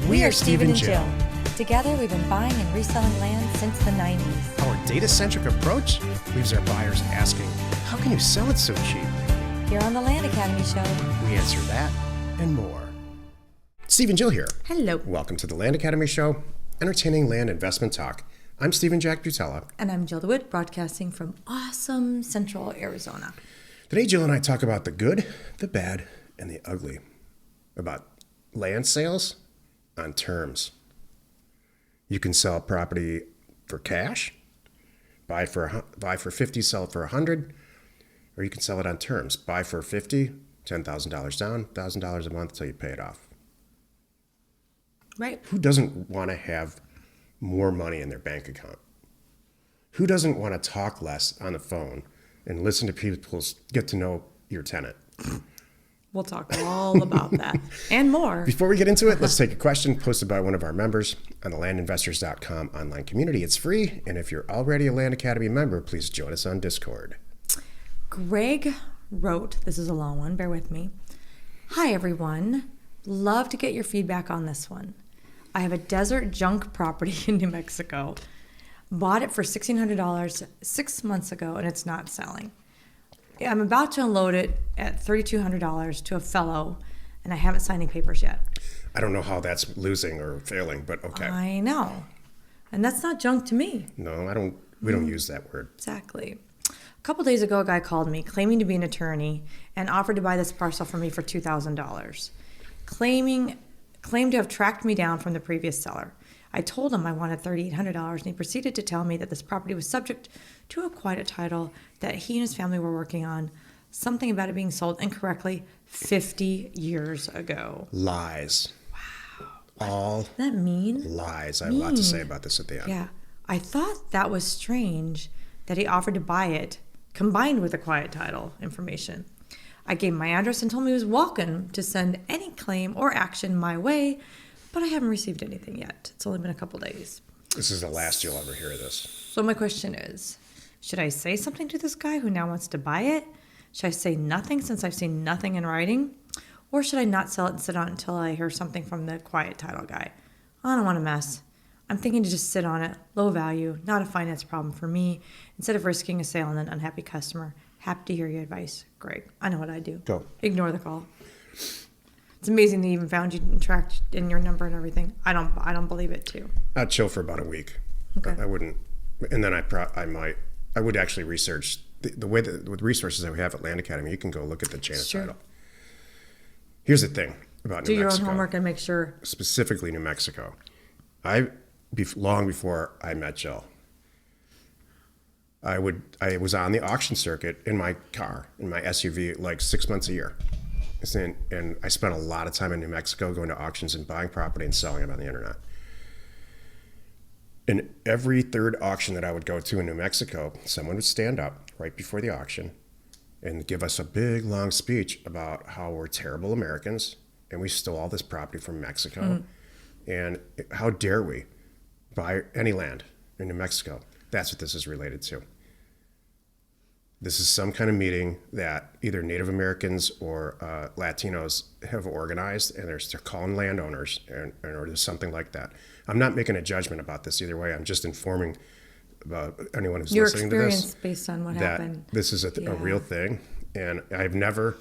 We are Steven and Jill. Together, we've been buying and reselling land since the 90s. Our data-centric approach leaves our buyers asking, how can you sell it so cheap? Here on the Land Academy Show, We answer that and more. Steve and Jill here. hello. Welcome to the Land Academy Show, entertaining land investment talk. I'm Steven Jack Butala. And I'm Jill DeWit, broadcasting from awesome Central Arizona. Today, Jill and I talk about the good, the bad, and the ugly. About land sales on terms. You can sell property for cash, buy for 50, sell it for 100, or you can sell it on terms. Buy for 50, $10,000 down, $1,000 a month until you pay it off. Right. Who doesn't want to have more money in their bank account? Who doesn't want to talk less on the phone and listen to people get to know your tenant? We'll talk all about that and more. Before we get into it, let's take a question posted by one of our members on the landinvestors.com online community. It's free, and if you're already a Land Academy member, please join us on Discord. Greg wrote, this is a long one, bear with me. Hi, everyone. Love to get your feedback on this one. I have a desert junk property in New Mexico. Bought it for $1,600 6 months ago, and it's not selling. I'm about to unload it at $3,200 to a fellow, and I haven't signed any papers yet. I don't know how that's losing or failing, but okay. I know. And that's not junk to me. No, we don't use that word. Exactly. A couple days ago, a guy called me claiming to be an attorney and offered to buy this parcel from me for $2,000. Claimed to have tracked me down from the previous seller. I told him I wanted $3,800, and he proceeded to tell me that this property was subject to a quiet title that he and his family were working on, something about it being sold incorrectly 50 years ago. Lies. Wow. All Does that mean? lies. I have a lot to say about this at the end. Yeah. I thought that was strange that he offered to buy it, combined with the quiet title information. I gave him my address and told him he was welcome to send any claim or action my way, but I haven't received anything yet. It's only been a couple days. This is the last you'll ever hear of this. So my question is, should I say something to this guy who now wants to buy it? Should I say nothing since I've seen nothing in writing? Or should I not sell it and sit on it until I hear something from the quiet title guy? I don't want to mess. I'm thinking to just sit on it, low value, not a finance problem for me, instead of risking a sale and an unhappy customer. Happy to hear your advice, Greg. I know what I do. Go. Ignore the call. It's amazing they even found you and tracked in your number and everything. I don't believe it too. I'd chill for about a week. Okay. I wouldn't, and then I would actually research the way that with resources that we have at Land Academy. You can go look at the chain of title. Here's the thing about Do New Mexico. your own homework and make sure. Specifically New Mexico. Long before I met Jill, I was on the auction circuit in my car, in my SUV, like 6 months a year. And I spent a lot of time in New Mexico going to auctions and buying property and selling it on the internet. In every third auction that I would go to in New Mexico, someone would stand up right before the auction and give us a big, long speech about how we're terrible Americans and we stole all this property from Mexico. And how dare we buy any land in New Mexico? That's what this is related to. This is some kind of meeting that either Native Americans or Latinos have organized, and they're calling landowners, or there's something like that. I'm not making a judgment about this either way. I'm just informing about anyone who's listening to this. Your experience based on what happened. This is a real thing, and I've never.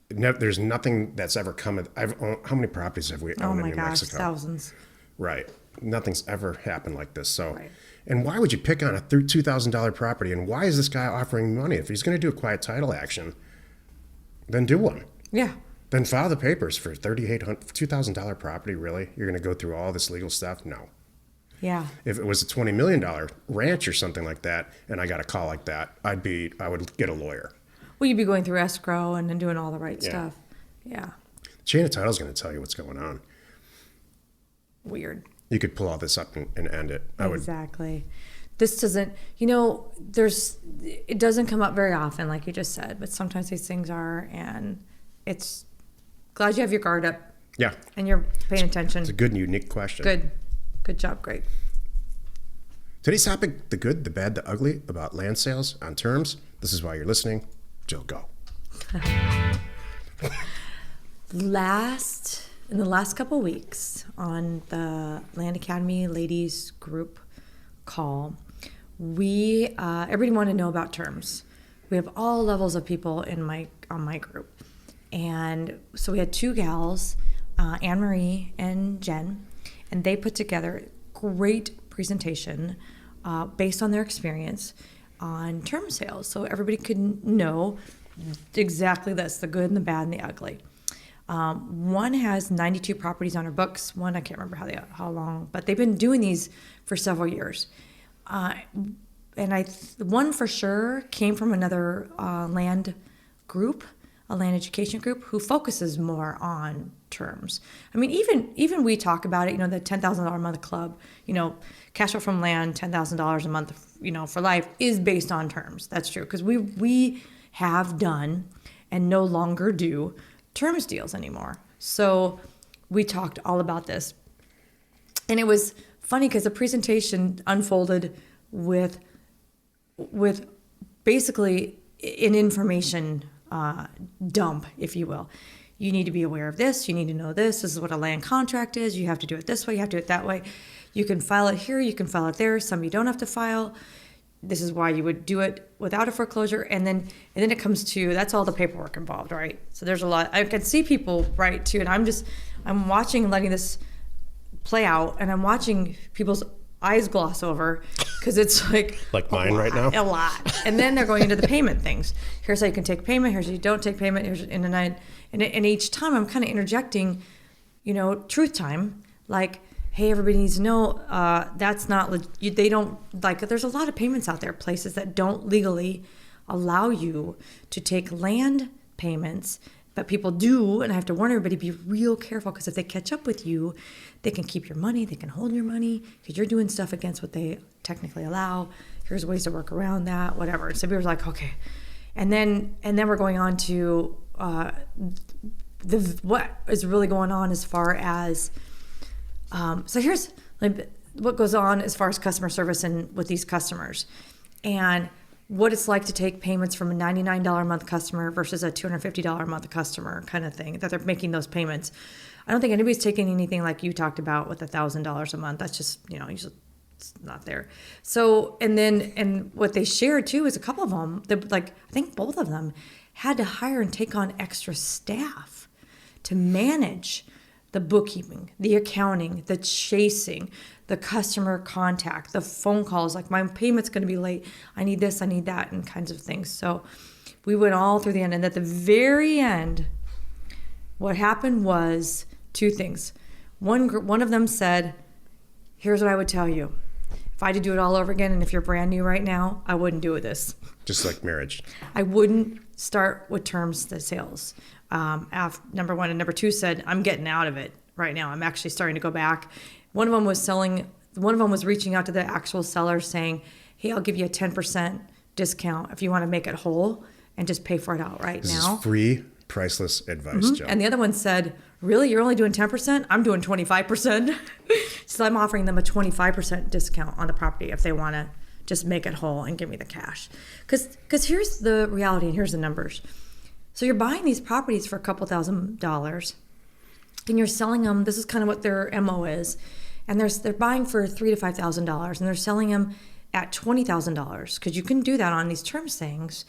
There's nothing that's ever come. How many properties have we owned in New Mexico? Thousands. Right. Nothing's ever happened like this. So. Right. And why would you pick on a $2,000 property? And why is this guy offering money? If he's going to do a quiet title action, then do one. Yeah. Then file the papers for $2,000 property. Really? You're going to go through all this legal stuff? No. Yeah. If it was a $20 million ranch or something like that, and I got a call like that, I would get a lawyer. Well, you'd be going through escrow and then doing all the right stuff. Yeah. The chain of title is going to tell you what's going on. Weird. You could pull all this up and end it. Exactly. This doesn't, it doesn't come up very often, like you just said, but sometimes these things are, and it's glad you have your guard up. Yeah. And you're paying attention. It's a good and unique question. Good job, Greg. Today's topic, the good, the bad, the ugly, about land sales on terms. This is why you're listening. Jill, go. In the last couple weeks on the Land Academy ladies group call, we everybody wanted to know about terms. We have all levels of people on my group, and so we had two gals, Anne Marie and Jen, and they put together a great presentation based on their experience on term sales, so everybody could know exactly this: the good and the bad and the ugly. One has 92 properties on her books. One, I can't remember how long, but they've been doing these for several years. And one for sure came from another land group, a land education group, who focuses more on terms. I mean, even we talk about it. The $10,000 a month club. Cash flow from land, $10,000 a month. For life is based on terms. That's true, because we have done and no longer do terms deals anymore. So we talked all about this, and it was funny because the presentation unfolded with basically an information dump, if you will. You need to be aware of this. You need to know this. This is what a land contract is. You have to do it this way. You have to do it that way. You can file it here. You can file it there. Some you don't have to file. This is why you would do it without a foreclosure. And then it comes to, that's all the paperwork involved, right? So there's a lot. I can see people write too, and I'm watching and letting this play out, and I'm watching people's eyes gloss over because it's like mine right now. A lot. And then they're going into the payment things. Here's how you can take payment. Here's how you don't take payment. And each time I'm kind of interjecting, truth time, like, hey, everybody needs to know that's not, they don't, there's a lot of payments out there, places that don't legally allow you to take land payments, but people do, and I have to warn everybody, be real careful, because if they catch up with you, they can keep your money, they can hold your money, because you're doing stuff against what they technically allow. Here's ways to work around that, whatever. So we were like, okay. And then we're going on to what is really going on as far as, so here's what goes on as far as customer service and with these customers, and what it's like to take payments from a $99 a month customer versus a $250 a month customer kind of thing, that they're making those payments. I don't think anybody's taking anything like you talked about with $1,000 a month. That's just, usually it's not there. So, and what they shared too is a couple of them, I think both of them had to hire and take on extra staff to manage the bookkeeping, the accounting, the chasing, the customer contact, the phone calls, like, my payment's going to be late, I need this, I need that, and kinds of things. So we went all through the end, and at the very end, what happened was two things. One of them said, here's what I would tell you. If I had to do it all over again, and if you're brand new right now, I wouldn't do this. Just like marriage. I wouldn't start with terms the sales. Number one, and number two said, I'm getting out of it right now. I'm actually starting to go back. One of them was reaching out to the actual seller saying, hey, I'll give you a 10% discount if you want to make it whole and just pay for it outright now. This is free, priceless advice, Joe. And the other one said, really, you're only doing 10%? I'm doing 25%. So I'm offering them a 25% discount on the property if they want to just make it whole and give me the cash. Because here's the reality, and here's the numbers. So you're buying these properties for a couple $1,000s, and you're selling them. This is kind of what their MO is, and they're buying for $3,000 to $5,000, and they're selling them at $20,000, because you can do that on these terms things.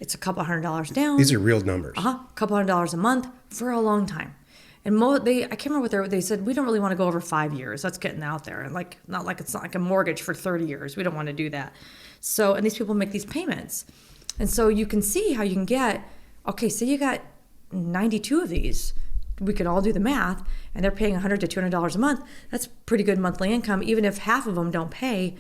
It's a couple $100 down. These are real numbers. A couple $100 a month for a long time. And I can't remember what they said. We don't really want to go over 5 years. That's getting out there, and it's not like a mortgage for 30 years. We don't want to do that. So, and these people make these payments, and so you can see how you can get. Okay, so you got 92 of these. We can all do the math, and they're paying $100 to $200 a month. That's pretty good monthly income. Even if half of them don't pay,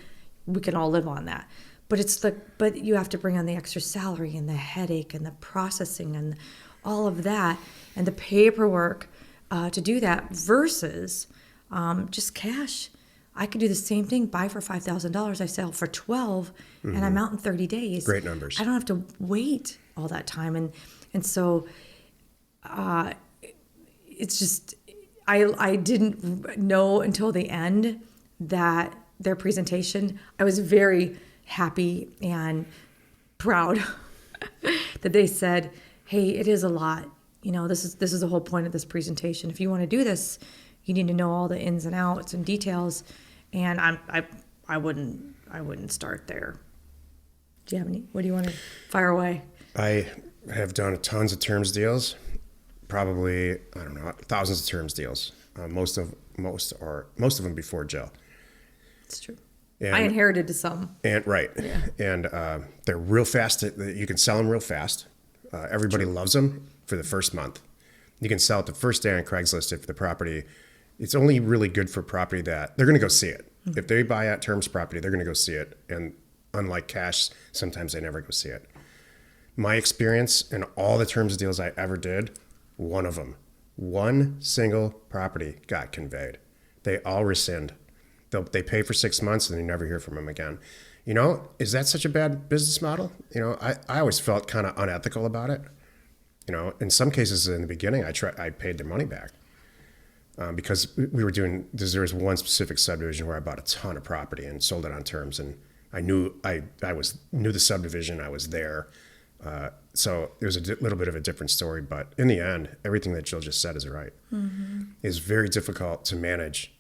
we can all live on that. But you have to bring on the extra salary and the headache and the processing and all of that and the paperwork to do that versus just cash. I could do the same thing, buy for $5,000, I sell for $12,000, and I'm out in 30 days. Great numbers. I don't have to wait all that time. And so it's just, I didn't know until the end that their presentation, I was very happy and proud that they said, hey, it is a lot this is the whole point of this presentation. If you want to do this, you need to know all the ins and outs and details. And I wouldn't start there. Do you have any? What do you want to fire away? I have done tons of terms deals, probably, I don't know, thousands of terms deals. Most of them before Jill. It's true. And, I inherited some. And right. Yeah. And they're real fast. You can sell them real fast. Everybody loves them for the first month. You can sell it the first day on Craigslist if the property, it's only really good for property that they're going to go see it. Mm-hmm. If they buy at terms property, they're going to go see it. And unlike cash, sometimes they never go see it. My experience in all the terms deals I ever did, one single property got conveyed. They all rescind. They pay for 6 months and you never hear from them again. Is that such a bad business model? I always felt kind of unethical about it. In some cases in the beginning, I paid their money back because there was one specific subdivision where I bought a ton of property and sold it on terms, and I knew knew the subdivision. I was there. So it was a little bit of a different story, but in the end, everything that Jill just said is right. Mm-hmm. It's very difficult to manage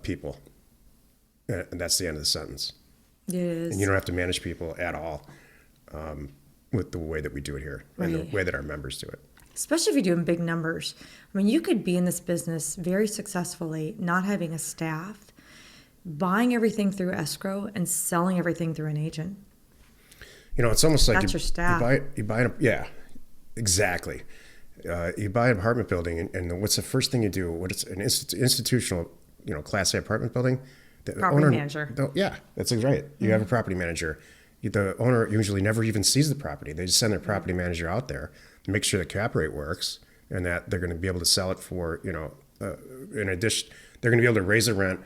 people, and that's the end of the sentence. It is. And you don't have to manage people at all with the way that we do it here, right, and the way that our members do it. Especially if you're doing big numbers. I mean, you could be in this business very successfully, not having a staff, buying everything through escrow, and selling everything through an agent. It's almost like that's your staff. You buy yeah, exactly. You buy an apartment building, and what's the first thing you do? What it's an institutional, Class A apartment building. The property manager. Yeah, that's right. You have a property manager. The owner usually never even sees the property. They just send their property manager out there, make sure the cap rate works, and that they're going to be able to sell it for, in addition, they're going to be able to raise the rent.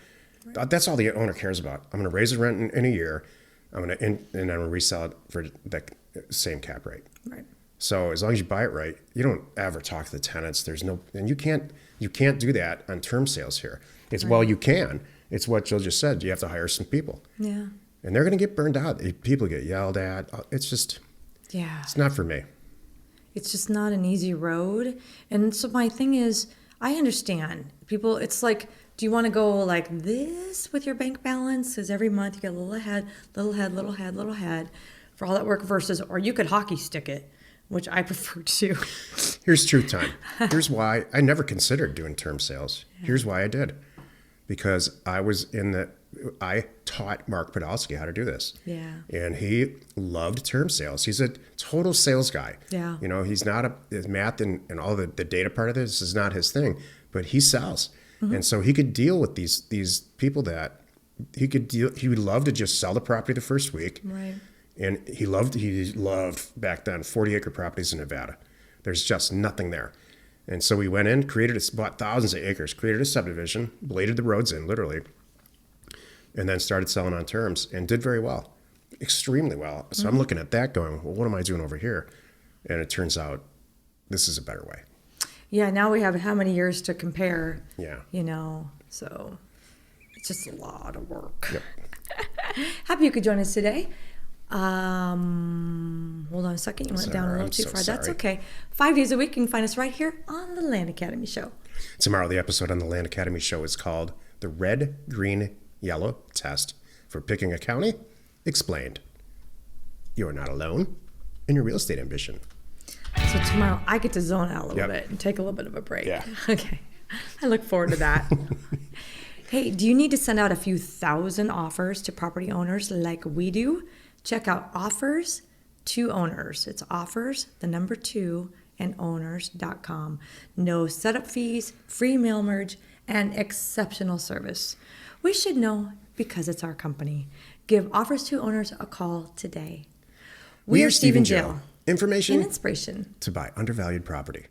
Right. That's all the owner cares about. I'm going to raise the rent in a year. And I'm going to resell it for that same cap rate. Right. So as long as you buy it right, you don't ever talk to the tenants. And you can't do that on term sales here. It's right. Well, you can. It's what Jill just said. You have to hire some people. Yeah. And they're going to get burned out. People get yelled at. It's just, it's not for me. It's just not an easy road. And so my thing is, I understand people. It's like, do you want to go like this with your bank balance? Because every month you get a little ahead, little head for all that work versus, or you could hockey stick it, which I prefer to do. Here's truth time. Here's why I never considered doing term sales. Yeah. Here's why I did. Because I taught Mark Podolsky how to do this. Yeah. And he loved term sales. He's a total sales guy. Yeah. He's not his math and all the data part of this is not his thing, but he sells. Mm-hmm. And so he could deal with these people that he would love to just sell the property the first week. Right. And he loved back then 40-acre properties in Nevada. There's just nothing there. And so we went in, bought thousands of acres, created a subdivision, bladed the roads in literally, and then started selling on terms and did very well, extremely well. So I'm looking at that going, well, what am I doing over here? And it turns out this is a better way. Yeah, now we have how many years to compare? Yeah. So it's just a lot of work. Yep. Happy you could join us today. Hold on a second. You went down a little too far. Sorry. That's okay. 5 days a week, you can find us right here on the Land Academy Show. Tomorrow, the episode on the Land Academy Show is called The Red, Green, Yellow Test for Picking a County Explained. You are not alone in your real estate ambition. So tomorrow I get to zone out a little bit and take a little bit of a break. Yeah. Okay. I look forward to that. Hey, do you need to send out a few thousand offers to property owners like we do? Check out Offers to Owners. It's offers, 2, and owners.com. No setup fees, free mail merge, and exceptional service. We should know because it's our company. Give Offers to Owners a call today. We are Steven Jill. Information and inspiration to buy undervalued property.